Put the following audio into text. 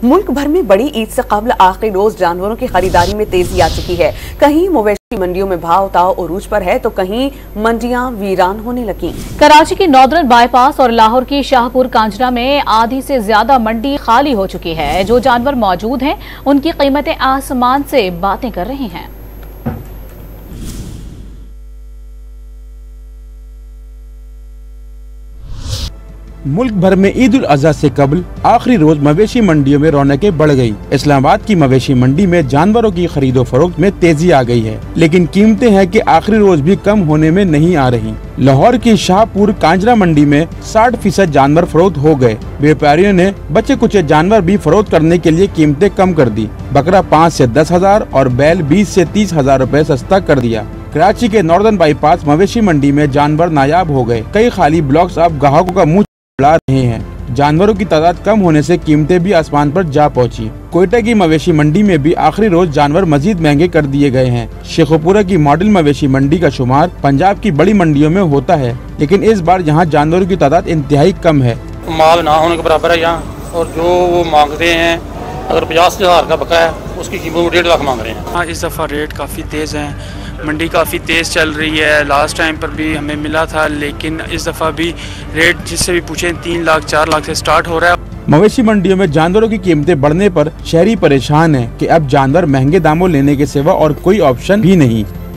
मुल्क भर में बड़ी ईद से कबल आखिरी रोज जानवरों की खरीदारी में तेजी आ चुकी है। कहीं मवेशी मंडियों में भाव ताव उरूज पर है तो कहीं मंडियां वीरान होने लगी। कराची की नॉर्दर्न बाईपास और लाहौर की शाहपुर कांजरा में आधी से ज्यादा मंडी खाली हो चुकी है। जो जानवर मौजूद हैं उनकी कीमतें आसमान से बातें कर रही हैं। मुल्क भर में ईद उल अजहा से कबल आखिरी रोज मवेशी मंडियों में रौनकें बढ़ गई। इस्लामाबाद की मवेशी मंडी में जानवरों की खरीदो फरोख्त में तेजी आ गई है, लेकिन कीमतें हैं कि आखिरी रोज भी कम होने में नहीं आ रही। लाहौर की शाहपुर कांजरा मंडी में 60% जानवर फरोख्त हो गए। व्यापारियों ने बचे कुचे जानवर भी फरोख्त करने के लिए कीमतें कम कर दी। बकरा 5 से 10 हजार और बैल 20 से 30 हजार रूपए सस्ता कर दिया। कराची के नॉर्दर्न बाईपास मवेशी मंडी में जानवर नायाब हो गए। कई खाली ब्लॉक्स अब ग्राहकों का मुँह बढ़ा रहे हैं। जानवरों की तादाद कम होने से कीमतें भी आसमान पर जा पहुंची। कोयटा की मवेशी मंडी में भी आखिरी रोज जानवर मजीद महंगे कर दिए गए हैं। शेखोपुरा की मॉडल मवेशी मंडी का शुमार पंजाब की बड़ी मंडियों में होता है, लेकिन इस बार यहाँ जानवरों की तादाद इंतहाई कम है। माल ना होने के बराबर है यहाँ, और जो वो मांगते हैं अगर 50 हजार का बका है उसकी कीमत 1.5 लाख मांग रहे हैं। हाँ, इस दफ़ा रेट काफ़ी तेज़ हैं, मंडी काफ़ी तेज़ चल रही है। लास्ट टाइम पर भी हमें मिला था, लेकिन इस दफ़ा भी रेट जिससे भी पूछे 3 लाख 4 लाख से स्टार्ट हो रहा है। मवेशी मंडियों में जानवरों की कीमतें बढ़ने पर शहरी परेशान हैं कि अब जानवर महंगे दामों लेने के सिवा और कोई ऑप्शन भी नहीं।